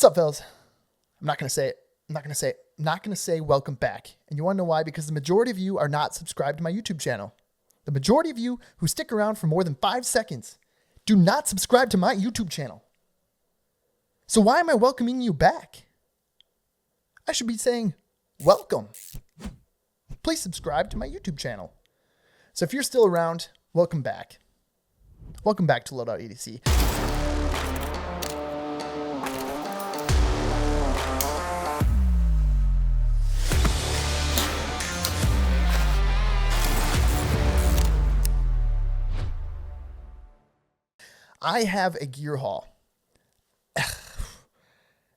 up, fellas? I'm not going to say it. I'm not going to say welcome back. And you want to know why? Because the majority of you are not subscribed to my YouTube channel. The majority of you who stick around for more than 5 seconds do not subscribe to my YouTube channel. So why am I welcoming you back? I should be saying, welcome. Please subscribe to my YouTube channel. So if you're still around, welcome back. Welcome back to Loadout EDC. I have a gear haul.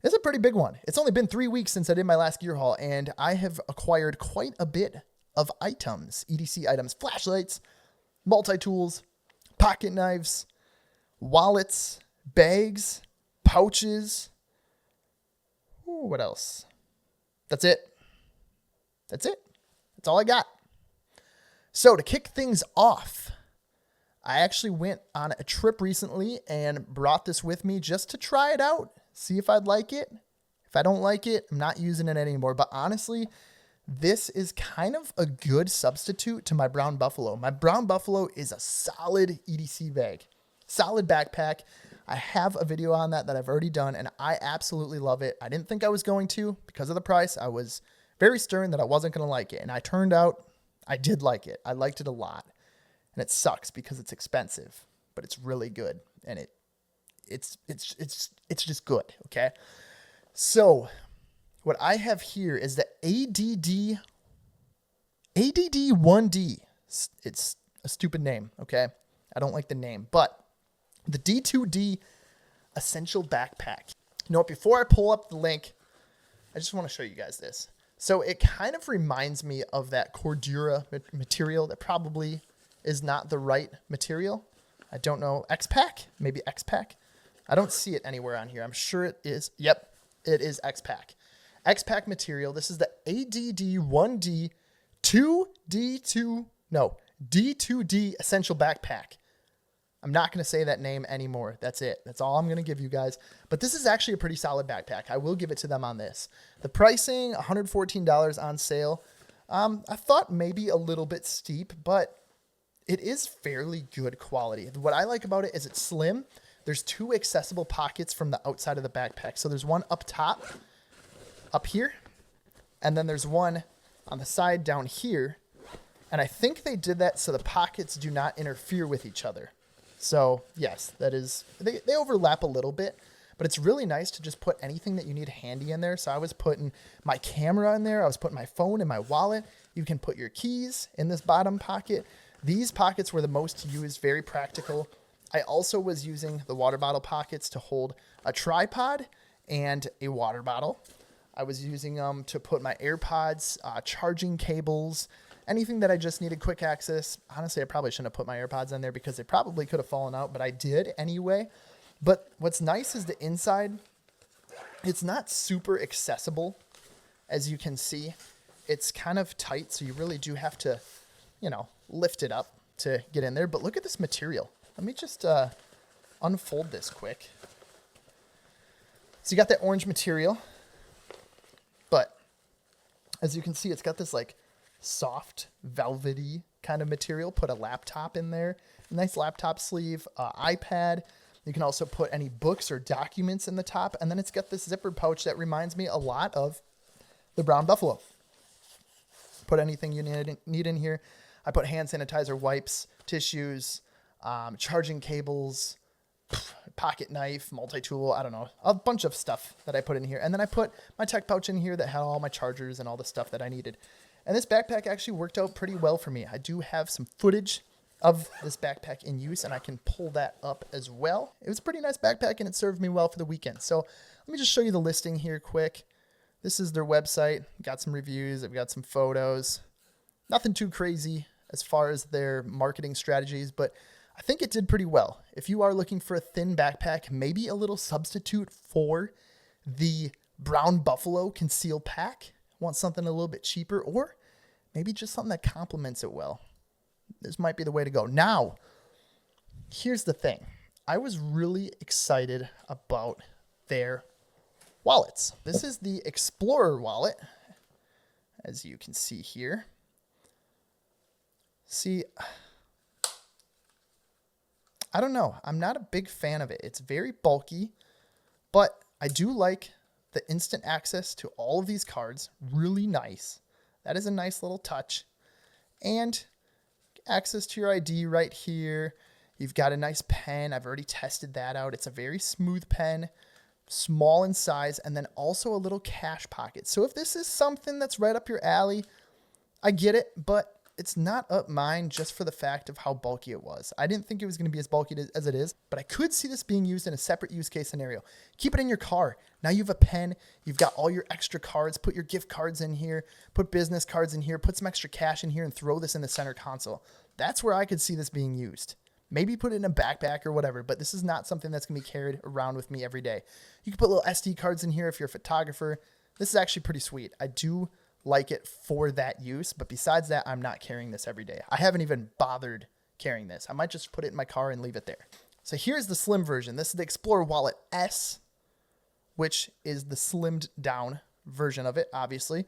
It's a pretty big one. It's only been 3 weeks since I did my last gear haul, and I have acquired quite a bit of items, EDC items, flashlights, multi-tools, pocket knives, wallets, bags, pouches. Ooh, what else? That's it. That's all I got. So to kick things off, I actually went on a trip recently and brought this with me just to try it out, see if I'd like it. If I don't like it, I'm not using it anymore. But honestly, this is kind of a good substitute to my Brown Buffalo. My Brown Buffalo is a solid EDC bag, solid backpack. I have a video on that I've already done, and I absolutely love it. I didn't think I was going to because of the price. I was very stern that I wasn't going to like it, and I turned out I did like it. I liked it a lot. And it sucks because it's expensive, but it's really good, and it's just good, okay? So what I have here is the ADD1D. It's a stupid name, okay? I don't like the name, but the D2D Essential Backpack. You know what? Before I pull up the link, I just want to show you guys this. So it kind of reminds me of that Cordura material that probably is not the right material. I don't know. X-Pack? Maybe X-Pack? I don't see it anywhere on here. I'm sure it is. Yep, it is X-Pack. X-Pack material. This is the ADD1D D2D Essential Backpack. I'm not going to say that name anymore. That's it. That's all I'm going to give you guys. But this is actually a pretty solid backpack. I will give it to them on this. The pricing, $114 on sale. I thought maybe a little bit steep, but it is fairly good quality. What I like about it is it's slim. There's 2 accessible pockets from the outside of the backpack. So there's one up top, up here, and then there's one on the side down here. And I think they did that so the pockets do not interfere with each other. So yes, that is, they overlap a little bit, but it's really nice to just put anything that you need handy in there. So I was putting my camera in there. I was putting my phone in my wallet. You can put your keys in this bottom pocket. These pockets were the most used, very practical. I also was using the water bottle pockets to hold a tripod and a water bottle. I was using them to put my AirPods, charging cables, anything that I just needed quick access. Honestly, I probably shouldn't have put my AirPods in there because they probably could have fallen out, but I did anyway. But what's nice is the inside, it's not super accessible, as you can see. It's kind of tight, so you really do have to, lift it up to get in there. But look at this material. Let me just unfold this quick. So you got that orange material, but as you can see, it's got this like soft, velvety kind of material. Put a laptop in there, nice laptop sleeve, iPad. You can also put any books or documents in the top, and then it's got this zipper pouch that reminds me a lot of the Brown Buffalo. Put anything you need in here. I put hand sanitizer, wipes, tissues, charging cables, pocket knife, multi-tool, I don't know, a bunch of stuff that I put in here. And then I put my tech pouch in here that had all my chargers and all the stuff that I needed. And this backpack actually worked out pretty well for me. I do have some footage of this backpack in use, and I can pull that up as well. It was a pretty nice backpack, and it served me well for the weekend. So let me just show you the listing here quick. This is their website. Got some reviews. I've got some photos. Nothing too crazy as far as their marketing strategies, but I think it did pretty well. If you are looking for a thin backpack, maybe a little substitute for the Brown Buffalo Conceal Pack, want something a little bit cheaper, or maybe just something that complements it well, this might be the way to go. Now, here's the thing. I was really excited about their wallets. This is the Explorer wallet, as you can see here. See, I don't know. I'm not a big fan of it. It's very bulky, but I do like the instant access to all of these cards. Really nice. That is a nice little touch. And access to your ID right here. You've got a nice pen. I've already tested that out. It's a very smooth pen, small in size, and then also a little cash pocket. So if this is something that's right up your alley, I get it, but it's not up mine just for the fact of how bulky it was. I didn't think it was going to be as bulky as it is, but I could see this being used in a separate use case scenario. Keep it in your car. Now you have a pen. You've got all your extra cards. Put your gift cards in here. Put business cards in here. Put some extra cash in here and throw this in the center console. That's where I could see this being used. Maybe put it in a backpack or whatever, but this is not something that's going to be carried around with me every day. You can put little SD cards in here if you're a photographer. This is actually pretty sweet. I do like it for that use, but besides that, I'm not carrying this every day. I haven't even bothered carrying this. I might just put it in my car and leave it there. So here's the slim version. This is the Explorer Wallet S, which is the slimmed down version of it, obviously.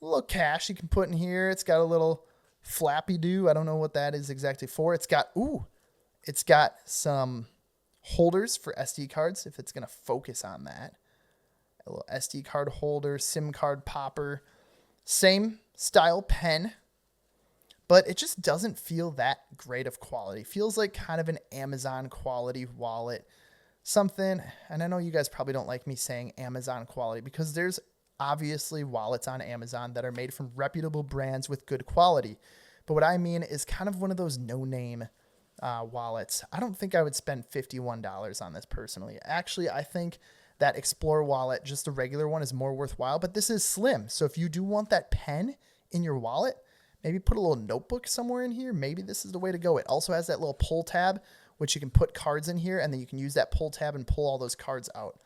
A little cash you can put in here. It's got a little flappy do. I don't know what that is exactly for. It's got some holders for SD cards, if it's going to focus on that. A little SD card holder, SIM card popper. Same style pen, but it just doesn't feel that great of quality. Feels like kind of an Amazon quality wallet. Something, and I know you guys probably don't like me saying Amazon quality because there's obviously wallets on Amazon that are made from reputable brands with good quality. But what I mean is kind of one of those no-name wallets. I don't think I would spend $51 on this personally. Actually, I think that Explorer wallet, just a regular one, is more worthwhile, but this is slim. So if you do want that pen in your wallet, maybe put a little notebook somewhere in here. Maybe this is the way to go. It also has that little pull tab, which you can put cards in here, and then you can use that pull tab and pull all those cards out.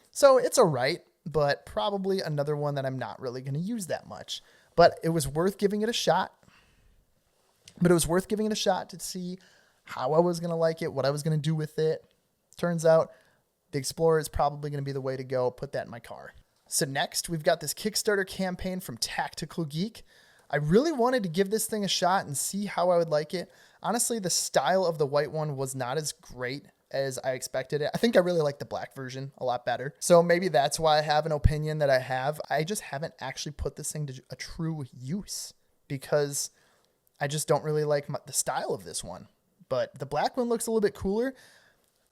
So it's all right, but probably another one that I'm not really going to use that much. But it was worth giving it a shot. To see how I was going to like it, what I was going to do with it. Turns out the Explorer is probably going to be the way to go. Put that in my car. So next, we've got this Kickstarter campaign from Tactical Geek. I really wanted to give this thing a shot and see how I would like it. Honestly, the style of the white one was not as great as I expected it. I think I really like the black version a lot better. So maybe that's why I have an opinion that I have. I just haven't actually put this thing to a true use because I just don't really like the style of this one. But the black one looks a little bit cooler.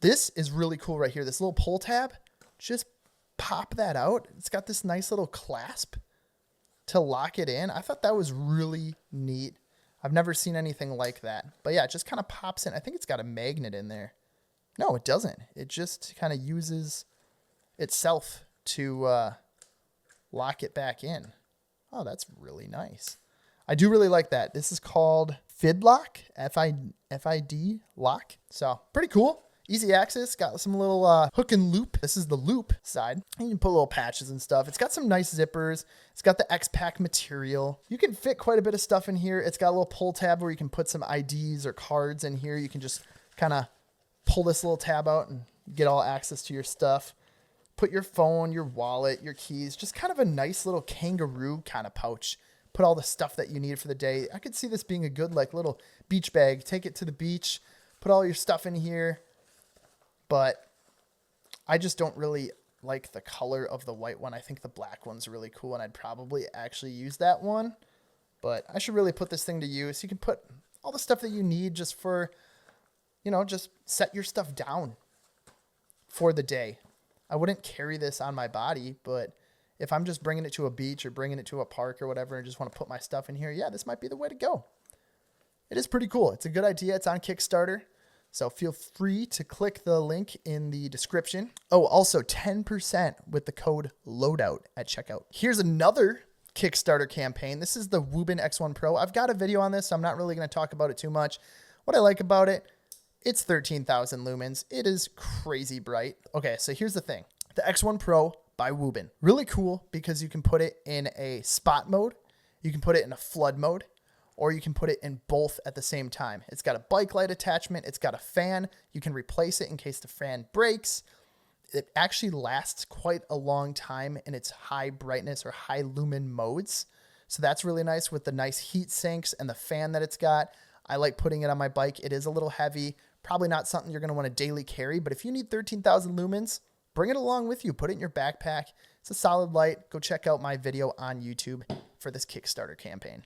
This is really cool right here. This little pull tab, just pop that out. It's got this nice little clasp to lock it in. I thought that was really neat. I've never seen anything like that. But yeah, it just kind of pops in. I think it's got a magnet in there. No, it doesn't. It just kind of uses itself to lock it back in. Oh, that's really nice. I do really like that. This is called Fidlock, F-I-D lock. So pretty cool. Easy access, got some little hook and loop. This is the loop side. You can put little patches and stuff. It's got some nice zippers. It's got the X-Pack material. You can fit quite a bit of stuff in here. It's got a little pull tab where you can put some IDs or cards in here. You can just kind of pull this little tab out and get all access to your stuff. Put your phone, your wallet, your keys. Just kind of a nice little kangaroo kind of pouch. Put all the stuff that you need for the day. I could see this being a good like little beach bag. Take it to the beach. Put all your stuff in here. But I just don't really like the color of the white one. I think the black one's really cool, and I'd probably actually use that one. But I should really put this thing to use. You can put all the stuff that you need just for, you know, just set your stuff down for the day. I wouldn't carry this on my body, but if I'm just bringing it to a beach or bringing it to a park or whatever and just want to put my stuff in here, yeah, this might be the way to go. It is pretty cool. It's a good idea. It's on Kickstarter. So feel free to click the link in the description. Oh, also 10% with the code LOADOUT at checkout. Here's another Kickstarter campaign. This is the Wuben X1 Pro. I've got a video on this, so I'm not really going to talk about it too much. What I like about it, it's 13,000 lumens. It is crazy bright. Okay, so here's the thing. The X1 Pro by Wuben. Really cool because you can put it in a spot mode. You can put it in a flood mode. Or you can put it in both at the same time. It's got a bike light attachment. It's got a fan. You can replace it in case the fan breaks. it actually lasts quite a long time in its high brightness or high lumen modes. So that's really nice with the nice heat sinks and the fan that it's got. I like putting it on my bike. It is a little heavy, probably not something you're going to want to daily carry, but if you need 13,000 lumens, bring it along with you. Put it in your backpack. It's a solid light. Go check out my video on YouTube for this Kickstarter campaign.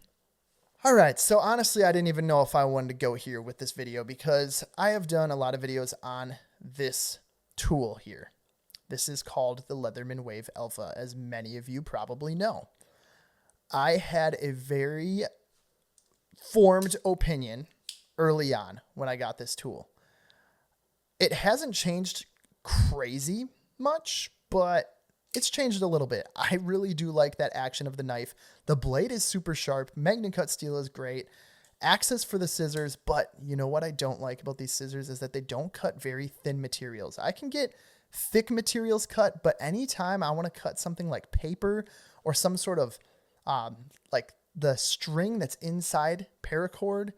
All right, so honestly, I didn't even know if I wanted to go here with this video because I have done a lot of videos on this tool here. This is called the Leatherman Wave Alpha, as many of you probably know. I had a very formed opinion early on when I got this tool. It hasn't changed crazy much, but it's changed a little bit. I really do like that action of the knife. The blade is super sharp. Magnet cut steel is great. Access for the scissors, but you know what I don't like about these scissors is that they don't cut very thin materials. I can get thick materials cut, but anytime I want to cut something like paper or some sort of like the string that's inside paracord,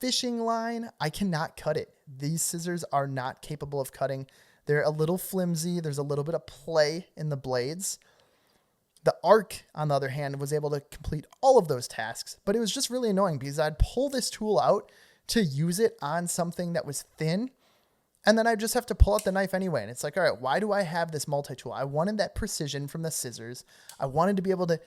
fishing line, I cannot cut it. These scissors are not capable of cutting. They're a little flimsy. There's a little bit of play in the blades. The Arc, on the other hand, was able to complete all of those tasks, but it was just really annoying because I'd pull this tool out to use it on something that was thin, and then I just have to pull out the knife anyway. And it's like, all right, why do I have this multi-tool? I wanted that precision from the scissors. I wanted to be able to,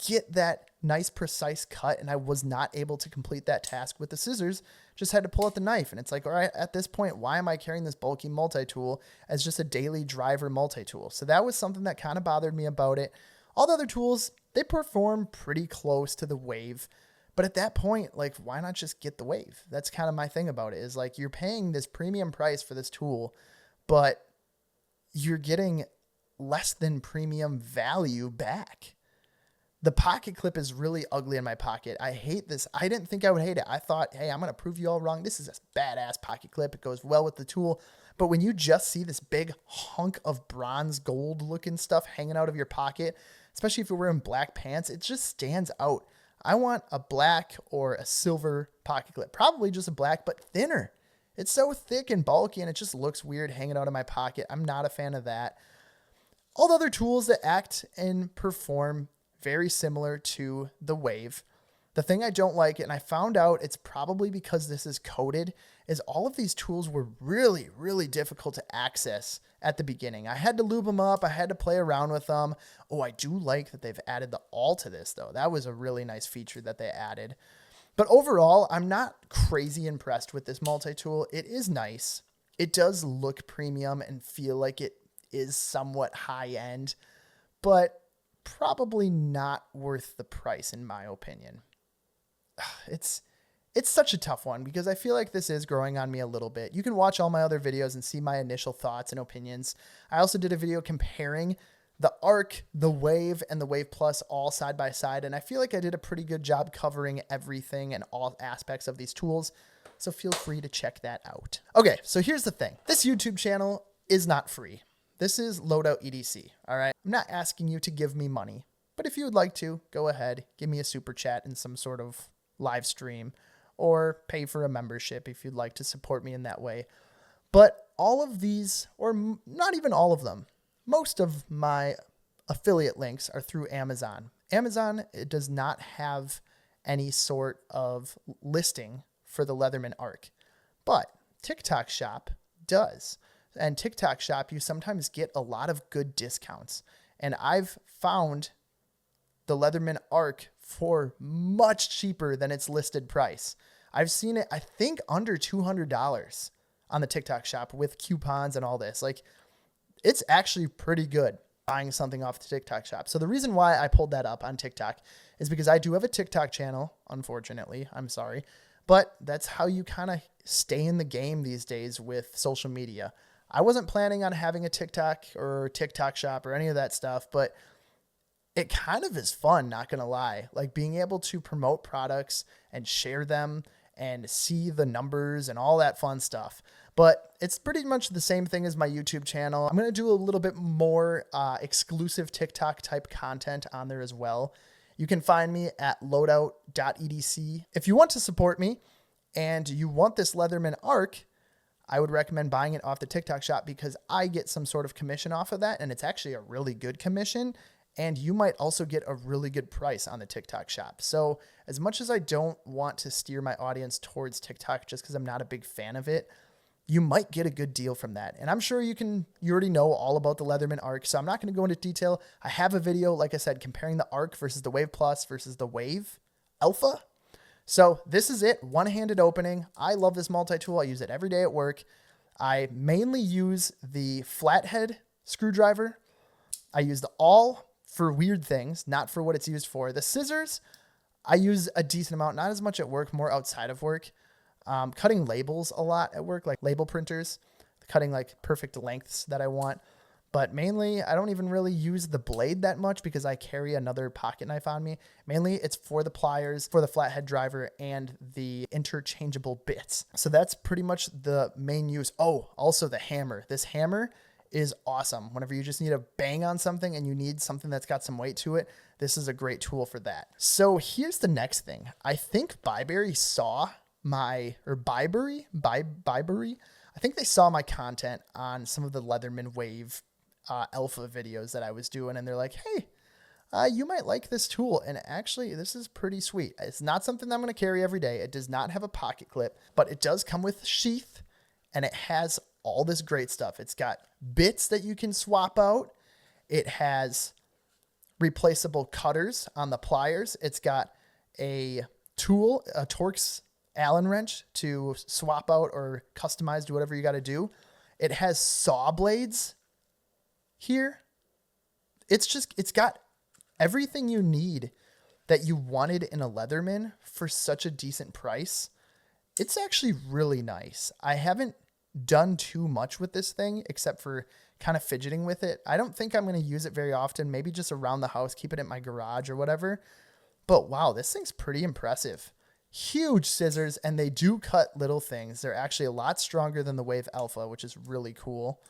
get that nice precise cut, and I was not able to complete that task with the scissors. Just had to pull out the knife. And it's like, all right, at this point, why am I carrying this bulky multi-tool as just a daily driver multi-tool? So that was something that kind of bothered me about it. All the other tools, they perform pretty close to the Wave. But at that point, like, why not just get the Wave? That's kind of my thing about it, is like, you're paying this premium price for this tool, but you're getting less than premium value back. The pocket clip is really ugly in my pocket. I hate this. I didn't think I would hate it. I thought, hey, I'm going to prove you all wrong. This is a badass pocket clip. It goes well with the tool. But when you just see this big hunk of bronze gold looking stuff hanging out of your pocket, especially if you're wearing black pants, it just stands out. I want a black or a silver pocket clip. Probably just a black, but thinner. It's so thick and bulky, and it just looks weird hanging out of my pocket. I'm not a fan of that. All the other tools that act and perform very similar to the Wave. The thing I don't like, and I found out it's probably because this is coated, is all of these tools were really, really difficult to access at the beginning. I had to lube them up. I had to play around with them. Oh, I do like that they've added the all to this, though. That was a really nice feature that they added. But overall, I'm not crazy impressed with this multi-tool. It is nice. It does look premium and feel like it is somewhat high-end, but probably not worth the price, in my opinion. It's such a tough one because I feel like this is growing on me a little bit. You can watch all my other videos and see my initial thoughts and opinions. I also did a video comparing the Arc, the Wave, and the Wave Plus all side by side, and I feel like I did a pretty good job covering everything and all aspects of these tools, so feel free to check that out. Okay, so here's the thing. This YouTube channel is not free. This is Loadout EDC, all right? I'm not asking you to give me money, but if you would like to, go ahead, give me a super chat in some sort of live stream, or pay for a membership if you'd like to support me in that way. But all of these, or not even all of them, most of my affiliate links are through Amazon. Amazon, it does not have any sort of listing for the Leatherman Arc, but TikTok Shop does. And TikTok Shop, you sometimes get a lot of good discounts. And I've found the Leatherman Arc for much cheaper than its listed price. I've seen it, I think, under $200 on the TikTok Shop with coupons and all this. Like, it's actually pretty good buying something off the TikTok Shop. So the reason why I pulled that up on TikTok is because I do have a TikTok channel, unfortunately. I'm sorry. But that's how you kind of stay in the game these days with social media. I wasn't planning on having a TikTok or TikTok Shop or any of that stuff, but it kind of is fun, not going to lie. Like, being able to promote products and share them and see the numbers and all that fun stuff. But it's pretty much the same thing as my YouTube channel. I'm going to do a little bit more exclusive TikTok type content on there as well. You can find me at loadout.edc. If you want to support me and you want this Leatherman Arc, I would recommend buying it off the TikTok shop because I get some sort of commission off of that, and it's actually a really good commission, and you might also get a really good price on the TikTok shop. So as much as I don't want to steer my audience towards TikTok just because I'm not a big fan of it, you might get a good deal from that. And I'm sure you already know all about the Leatherman Arc, so I'm not going to go into detail. I have a video, like I said, comparing the Arc versus the Wave Plus versus the Wave Alpha. So this is it, one-handed opening. I love this multi-tool. I use it every day at work. I mainly use the flathead screwdriver. I use the awl for weird things, not for what it's used for. The scissors, I use a decent amount, not as much at work, more outside of work. Cutting labels a lot at work, like label printers, cutting like perfect lengths that I want. But mainly, I don't even really use the blade that much because I carry another pocket knife on me. Mainly, it's for the pliers, for the flathead driver, and the interchangeable bits. So that's pretty much the main use. Oh, also the hammer. This hammer is awesome. Whenever you just need a bang on something and you need something that's got some weight to it, this is a great tool for that. So here's the next thing. I think Bibury saw Bibury? I think they saw my content on some of the Leatherman Wave alpha videos that I was doing, and they're like, hey, you might like this tool. And actually, this is pretty sweet. It's not something that I'm going to carry every day. It does not have a pocket clip, but it does come with a sheath, and it has all this great stuff. It's got bits that you can swap out. It has replaceable cutters on the pliers. It's got a tool, a Torx Allen wrench to swap out or customize, do whatever you got to do. It has saw blades here. It's got everything you need that you wanted in a Leatherman for such a decent price. It's actually really nice. I haven't done too much with this thing except for kind of fidgeting with it. I don't think I'm going to use it very often, maybe just around the house, keep it in my garage or whatever. But wow, this thing's pretty impressive. Huge scissors, and they do cut little things. They're actually a lot stronger than the Wave Alpha, which is really cool.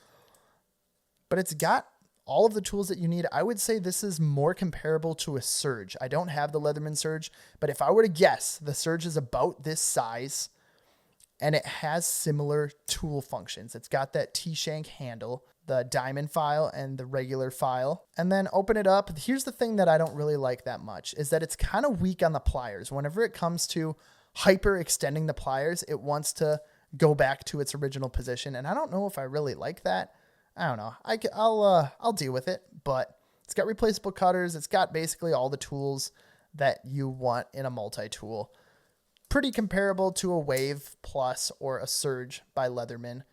But it's got all of the tools that you need. I would say this is more comparable to a Surge. I don't have the Leatherman Surge, but if I were to guess, the Surge is about this size, and it has similar tool functions. It's got that T-shank handle, the diamond file, and the regular file. And then open it up. Here's the thing that I don't really like that much, is that it's kind of weak on the pliers. Whenever it comes to hyper extending the pliers, it wants to go back to its original position, and I don't know if I really like that. I don't know. I'll deal with it, but it's got replaceable cutters. It's got basically all the tools that you want in a multi-tool. Pretty comparable to a Wave Plus or a Surge by Leatherman,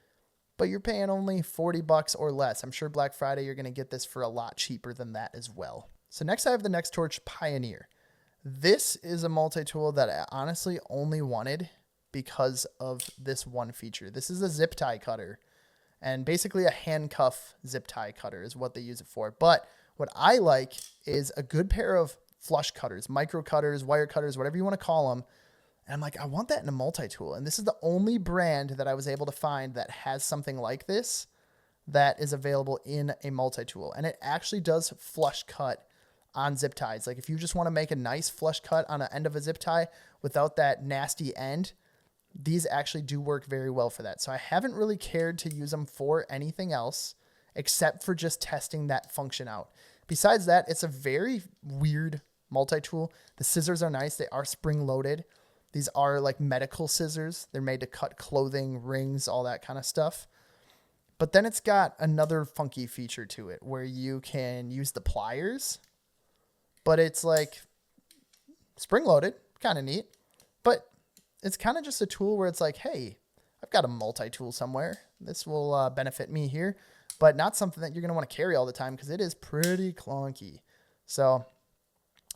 but you're paying only $40 or less. I'm sure Black Friday you're going to get this for a lot cheaper than that as well. So next I have the Nextorch Pioneer. This is a multi-tool that I honestly only wanted because of this one feature. This is a zip tie cutter. And basically a handcuff zip tie cutter is what they use it for. But what I like is a good pair of flush cutters, micro cutters, wire cutters, whatever you want to call them. And I'm like, I want that in a multi-tool. And this is the only brand that I was able to find that has something like this that is available in a multi-tool. And it actually does flush cut on zip ties. Like if you just want to make a nice flush cut on the end of a zip tie without that nasty end, these actually do work very well for that. So I haven't really cared to use them for anything else except for just testing that function out. Besides that, it's a very weird multi-tool. The scissors are nice. They are spring-loaded. These are like medical scissors. They're made to cut clothing, rings, all that kind of stuff. But then it's got another funky feature to it where you can use the pliers, but it's like spring-loaded, kind of neat. But it's kind of just a tool where it's like, hey, I've got a multi-tool somewhere. This will benefit me here, but not something that you're going to want to carry all the time because it is pretty clunky. So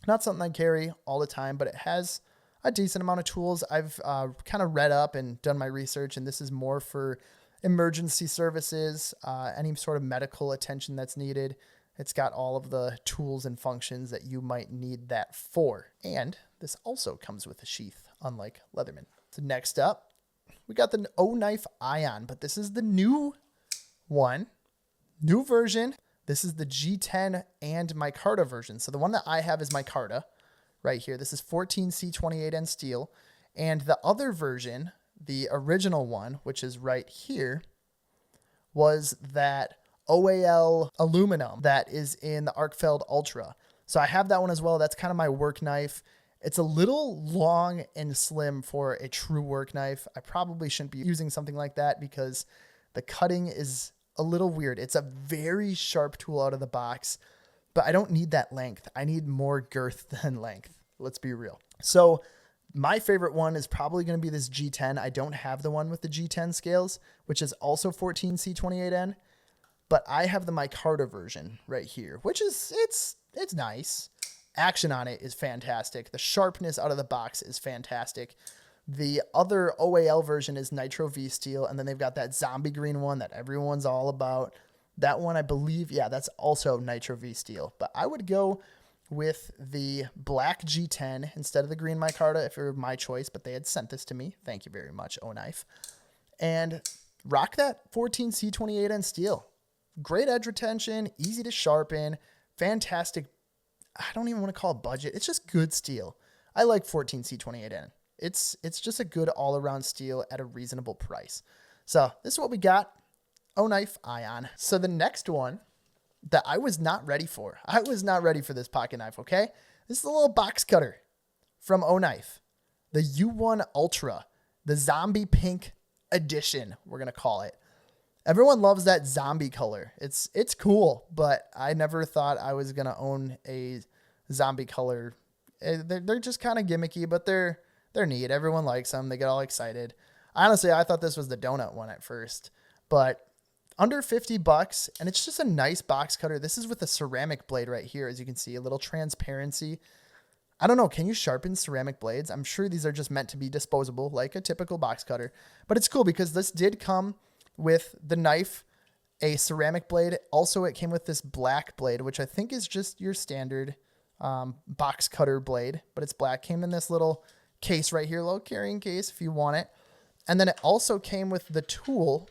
not something I carry all the time, but it has a decent amount of tools. I've kind of read up and done my research, and this is more for emergency services, any sort of medical attention that's needed. It's got all of the tools and functions that you might need that for. And this also comes with a sheath, unlike Leatherman. So next up, we got the OKnife Ion, but this is the new one, new version. This is the G10 and micarta version. So the one that I have is micarta right here. This is 14C28N steel. And the other version the original one, which is right here, was that OAL aluminum that is in the Arkfeld Ultra. So I have that one as well. That's kind of my work knife. It's a little long and slim for a true work knife. I probably shouldn't be using something like that because the cutting is a little weird. It's a very sharp tool out of the box, but I don't need that length. I need more girth than length. Let's be real. So my favorite one is probably going to be this G10. I don't have the one with the G10 scales, which is also 14C28N, but I have the micarta version right here, which is, it's nice. Action on it is fantastic. The sharpness out of the box is fantastic. The other OAL version is Nitro V Steel, and then they've got that zombie green one that everyone's all about. That one, I believe, yeah, that's also Nitro V Steel. But I would go with the black G10 instead of the green micarta if it were my choice, but they had sent this to me. Thank you very much, OKnife. And rock that 14C28N steel. Great edge retention, easy to sharpen, fantastic. I don't even want to call it budget. It's just good steel. I like 14C28N. It's just a good all-around steel at a reasonable price. So this is what we got. OKnife Ion. So the next one that I was not ready for. I was not ready for this pocket knife, okay? This is a little box cutter from OKnife. The U1 Ultra. The zombie pink edition, we're going to call it. Everyone loves that zombie color. It's cool, but I never thought I was going to own a zombie color. They're just kind of gimmicky, but they're neat. Everyone likes them. They get all excited. Honestly, I thought this was the donut one at first, but under $50, and it's just a nice box cutter. This is with a ceramic blade right here, as you can see, a little transparency. I don't know, can you sharpen ceramic blades? I'm sure these are just meant to be disposable, like a typical box cutter, but it's cool because this did come with the knife, a ceramic blade. Also, it came with this black blade, which I think is just your standard box cutter blade, but it's black. Came in this little case right here, little carrying case if you want it. And then it also came with the tool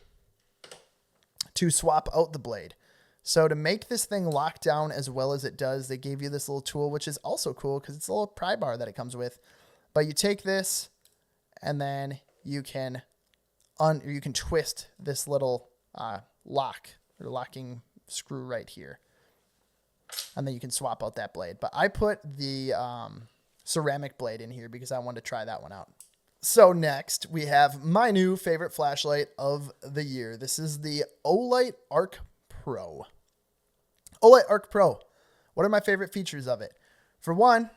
to swap out the blade. So to make this thing lock down as well as it does, they gave you this little tool, which is also cool because it's a little pry bar that it comes with. But you take this and then you can twist this little lock or locking screw right here. And then you can swap out that blade. But I put the ceramic blade in here because I wanted to try that one out. So next we have my new favorite flashlight of the year. This is the Olight Arc Pro. Olight Arc Pro. What are my favorite features of it? For one,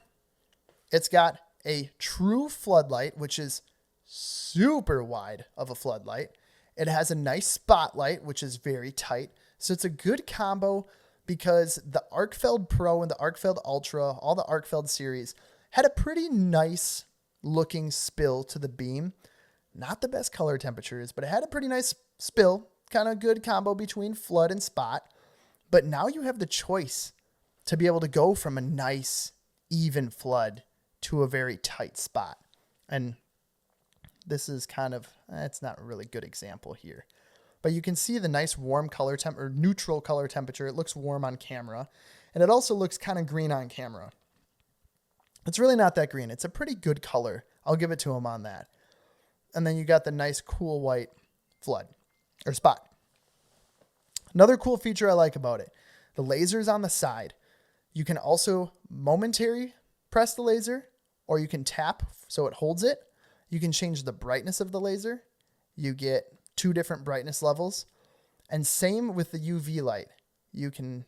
it's got a true floodlight, which is super wide of a floodlight. It has a nice spotlight, which is very tight. So it's a good combo because the Arkfeld Pro and the Arkfeld Ultra, all the Arkfeld series, had a pretty nice looking spill to the beam. Not the best color temperatures, but it had a pretty nice spill. Kind of good combo between flood and spot. But now you have the choice to be able to go from a nice even flood to a very tight spot. And this is kind of, it's not a really good example here. But you can see the nice warm color temp or neutral color temperature. It looks warm on camera. And it also looks kind of green on camera. It's really not that green. It's a pretty good color. I'll give it to him on that. And then you got the nice cool white flood or spot. Another cool feature I like about it, the laser's on the side. You can also momentary press the laser, or you can tap so it holds it. You can change the brightness of the laser. You get 2 different brightness levels. And same with the UV light. You can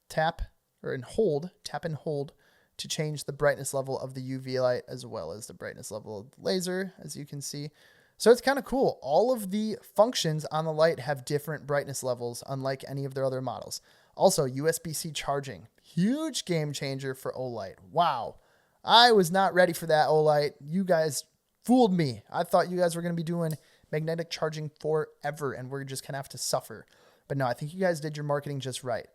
tap and hold to change the brightness level of the UV light as well as the brightness level of the laser, as you can see. So it's kind of cool. All of the functions on the light have different brightness levels, unlike any of their other models. Also, USB-C charging. Huge game changer for Olight. Wow. I was not ready for that, Olight. You guys fooled me. I thought you guys were going to be doing magnetic charging forever, and we're just going to have to suffer. But no, I think you guys did your marketing just right.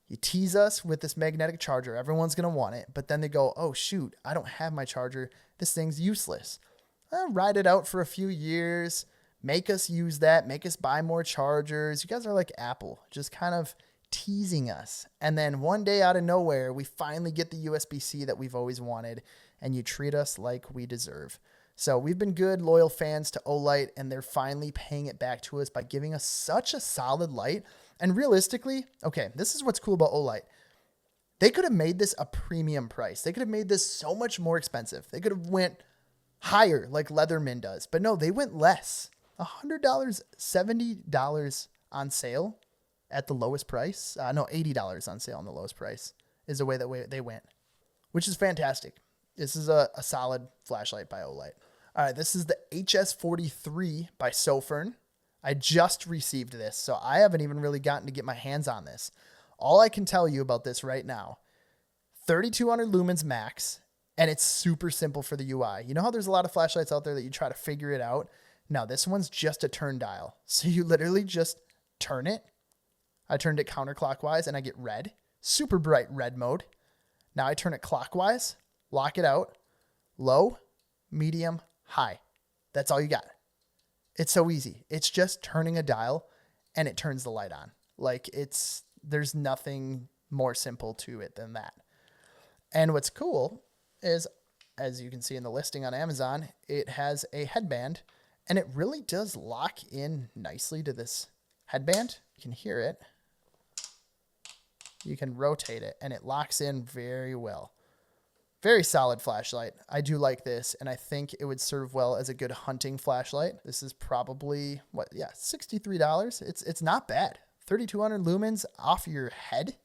You tease us with this magnetic charger. Everyone's going to want it. But then they go, oh, shoot, I don't have my charger. This thing's useless. Ride it out for a few years. Make us use that. Make us buy more chargers. You guys are like Apple, just kind of teasing us. And then one day out of nowhere, we finally get the USB-C that we've always wanted, and you treat us like we deserve. So we've been good, loyal fans to Olight, and they're finally paying it back to us by giving us such a solid light. And realistically, okay, this is what's cool about Olight. They could have made this a premium price. They could have made this so much more expensive. They could have went higher like Leatherman does. But no, they went less. $100, $70 on sale at the lowest price. No, $80 on sale on the lowest price is the way that they went, which is fantastic. This is a solid flashlight by Olight. All right, this is the HS43 by Sofirn. I just received this, so I haven't even really gotten to get my hands on this. All I can tell you about this right now, 3200 lumens max, and it's super simple for the UI. You know how there's a lot of flashlights out there that you try to figure it out? Now, this one's just a turn dial. So you literally just turn it. I turned it counterclockwise, and I get red. Super bright red mode. Now I turn it clockwise, lock it out, low, medium, high. That's all you got. It's so easy. It's just turning a dial and it turns the light on. Like there's nothing more simple to it than that. And what's cool is, as you can see in the listing on Amazon, it has a headband and it really does lock in nicely to this headband. You can hear it. You can rotate it and it locks in very well. Very solid flashlight. I do like this, and I think it would serve well as a good hunting flashlight. This is probably, $63. It's not bad. 3200 lumens off your head,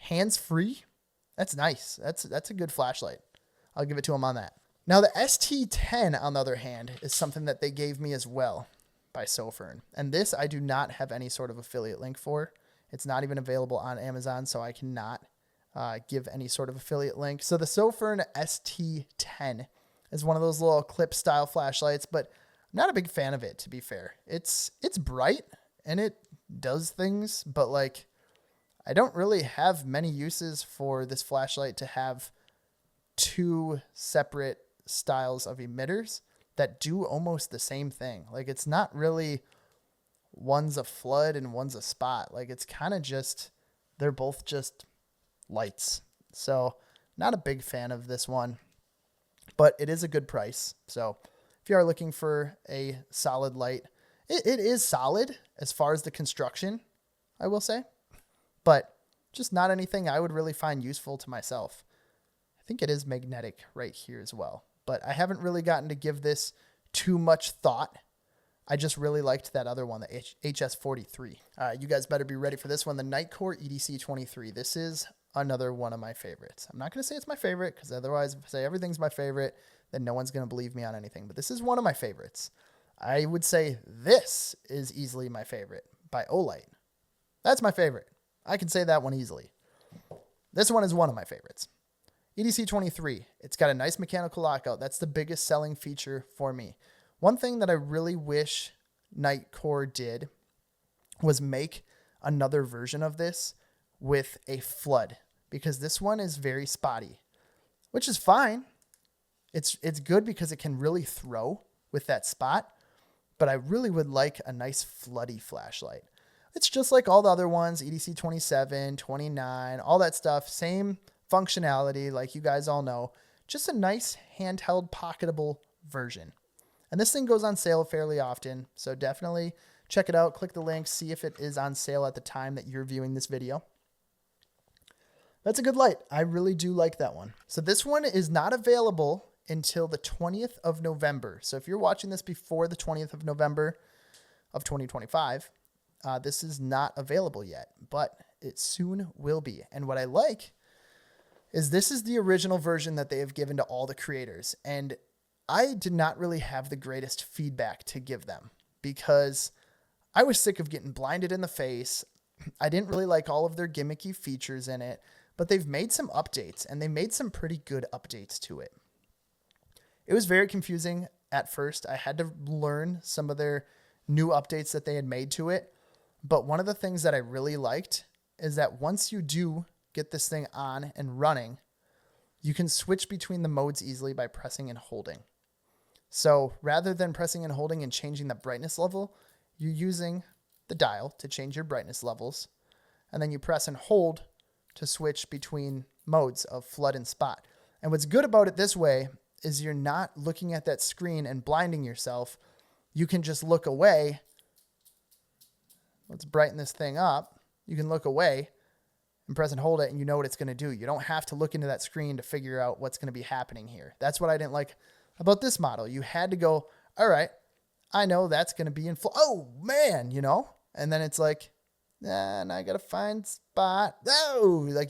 hands-free. That's nice. That's a good flashlight. I'll give it to them on that. Now, the ST10, on the other hand, is something that they gave me as well by Sofirn. And this I do not have any sort of affiliate link for. It's not even available on Amazon, so I cannot give any sort of affiliate link. So the Sofirn ST10 is one of those little clip style flashlights, but I'm not a big fan of it, to be fair. It's bright and it does things, but like I don't really have many uses for this flashlight to have two separate styles of emitters that do almost the same thing. Like it's not really one's a flood and one's a spot. Like it's kind of just, they're both just lights. So not a big fan of this one, but it is a good price. So if you are looking for a solid light, it is solid as far as the construction, I will say, but just not anything I would really find useful to myself. I think it is magnetic right here as well, but I haven't really gotten to give this too much thought. I just really liked that other one, the HS43. All right, you guys better be ready for this one, the Nitecore EDC 23. This is another one of my favorites. I'm not going to say it's my favorite because otherwise if I say everything's my favorite, then no one's going to believe me on anything. But this is one of my favorites. I would say this is easily my favorite by Olight. That's my favorite. I can say that one easily. This one is one of my favorites. EDC 23. It's got a nice mechanical lockout. That's the biggest selling feature for me. One thing that I really wish Nitecore did was make another version of this with a flood, because this one is very spotty, which is fine. It's good because it can really throw with that spot, but I really would like a nice floody flashlight. It's just like all the other ones, EDC 27, 29, all that stuff, same functionality like you guys all know, just a nice handheld pocketable version. And this thing goes on sale fairly often, so definitely check it out, click the link, see if it is on sale at the time that you're viewing this video. That's a good light. I really do like that one. So this one is not available until the 20th of November. So if you're watching this before the 20th of November of 2025, this is not available yet, but it soon will be. And what I like is this is the original version that they have given to all the creators. And I did not really have the greatest feedback to give them because I was sick of getting blinded in the face. I didn't really like all of their gimmicky features in it, but they've made some updates and they made some pretty good updates to it. It was very confusing at first. I had to learn some of their new updates that they had made to it. But one of the things that I really liked is that once you do get this thing on and running, you can switch between the modes easily by pressing and holding. So rather than pressing and holding and changing the brightness level, you're using the dial to change your brightness levels. And then you press and hold to switch between modes of flood and spot. And what's good about it this way is you're not looking at that screen and blinding yourself. You can just look away. Let's brighten this thing up. You can look away and press and hold it, and you know what it's going to do. You don't have to look into that screen to figure out what's going to be happening here. That's what I didn't like about this model. You had to go, all right, I know that's going to be in flow. Oh, man, you know? And then it's like, and I got to find spot. Oh, like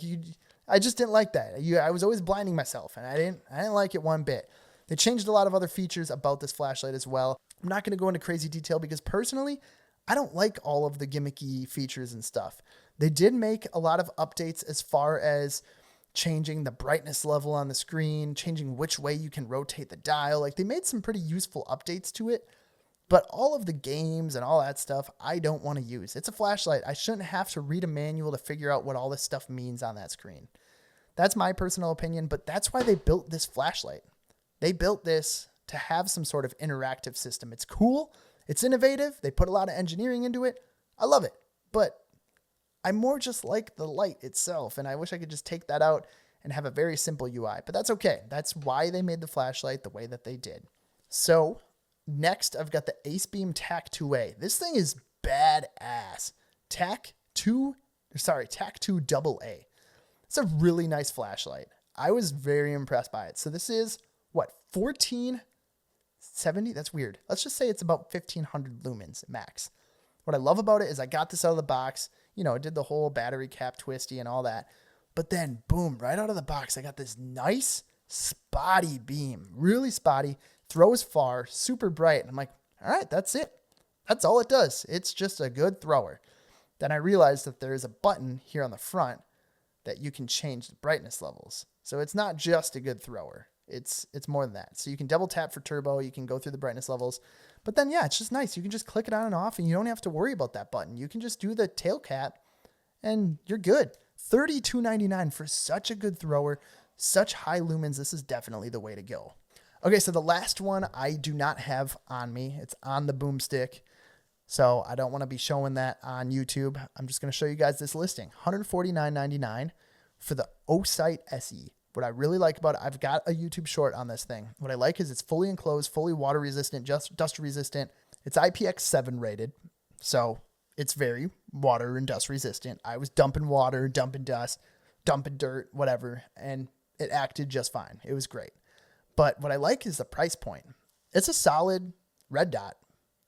I just didn't like that. I was always blinding myself, and I didn't like it one bit. They changed a lot of other features about this flashlight as well. I'm not going to go into crazy detail because personally, I don't like all of the gimmicky features and stuff. They did make a lot of updates as far as changing the brightness level on the screen, changing which way you can rotate the dial. Like, they made some pretty useful updates to it, but all of the games and all that stuff, I don't want to use. It's a flashlight. I shouldn't have to read a manual to figure out what all this stuff means on that screen. That's my personal opinion, but that's why they built this flashlight. They built this to have some sort of interactive system. It's cool. It's innovative. They put a lot of engineering into it. I love it, but I more just like the light itself, and I wish I could just take that out and have a very simple UI, but that's okay. That's why they made the flashlight the way that they did. So next, I've got the AceBeam TAC 2A. This thing is badass. TAC 2 AA. It's a really nice flashlight. I was very impressed by it. So this is, what, 1470? That's weird. Let's just say it's about 1500 lumens max. What I love about it is I got this out of the box. You know, it did the whole battery cap twisty and all that. But then, boom, right out of the box, I got this nice spotty beam. Really spotty. Throws far. Super bright. And I'm like, all right, that's it. That's all it does. It's just a good thrower. Then I realized that there is a button here on the front that you can change the brightness levels. So it's not just a good thrower. It's more than that. So you can double tap for turbo. You can go through the brightness levels. But then, yeah, it's just nice. You can just click it on and off, and you don't have to worry about that button. You can just do the tail cap, and you're good. $32.99 for such a good thrower, such high lumens. This is definitely the way to go. Okay, so the last one I do not have on me. It's on the boomstick, so I don't want to be showing that on YouTube. I'm just going to show you guys this listing. $149.99 for the Olight SE. What I really like about it, I've got a YouTube short on this thing. What I like is it's fully enclosed, fully water resistant, just dust resistant. It's IPX7 rated, so it's very water and dust resistant. I was dumping water, dumping dust, dumping dirt, whatever, and it acted just fine. It was great. But what I like is the price point. It's a solid red dot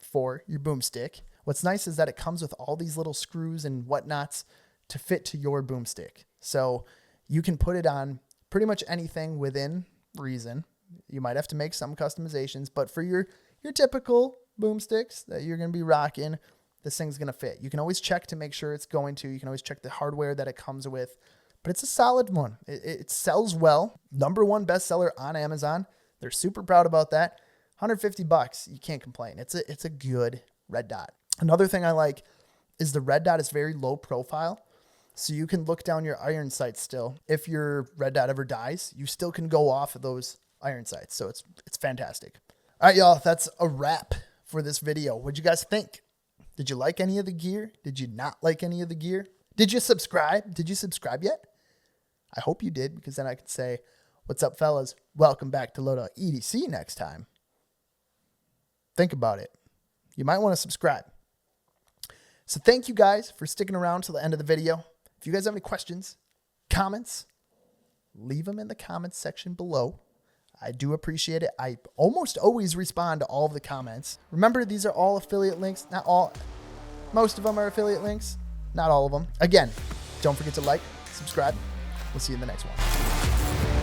for your boomstick. What's nice is that it comes with all these little screws and whatnots to fit to your boomstick. So you can put it on pretty much anything within reason. You might have to make some customizations, but for your typical boomsticks that you're going to be rocking, this thing's going to fit. You can always check to make sure it's going to. You can always check the hardware that it comes with, but it's a solid one. It sells well. #1 bestseller on Amazon. They're super proud about that. $150. You can't complain. It's a good red dot. Another thing I like is the red dot is very low profile. So you can look down your iron sights still. If your red dot ever dies, you still can go off of those iron sights. So it's fantastic. All right, y'all, that's a wrap for this video. What'd you guys think? Did you like any of the gear? Did you not like any of the gear? Did you subscribe? Did you subscribe yet? I hope you did, because then I can say, what's up, fellas? Welcome back to Loadout EDC next time. Think about it. You might want to subscribe. So thank you guys for sticking around till the end of the video. If you guys have any questions, comments, leave them in the comments section below. I do appreciate it. I almost always respond to all of the comments. Remember, these are all affiliate links. Not all. Most of them are affiliate links. Not all of them. Again, don't forget to like, subscribe. We'll see you in the next one.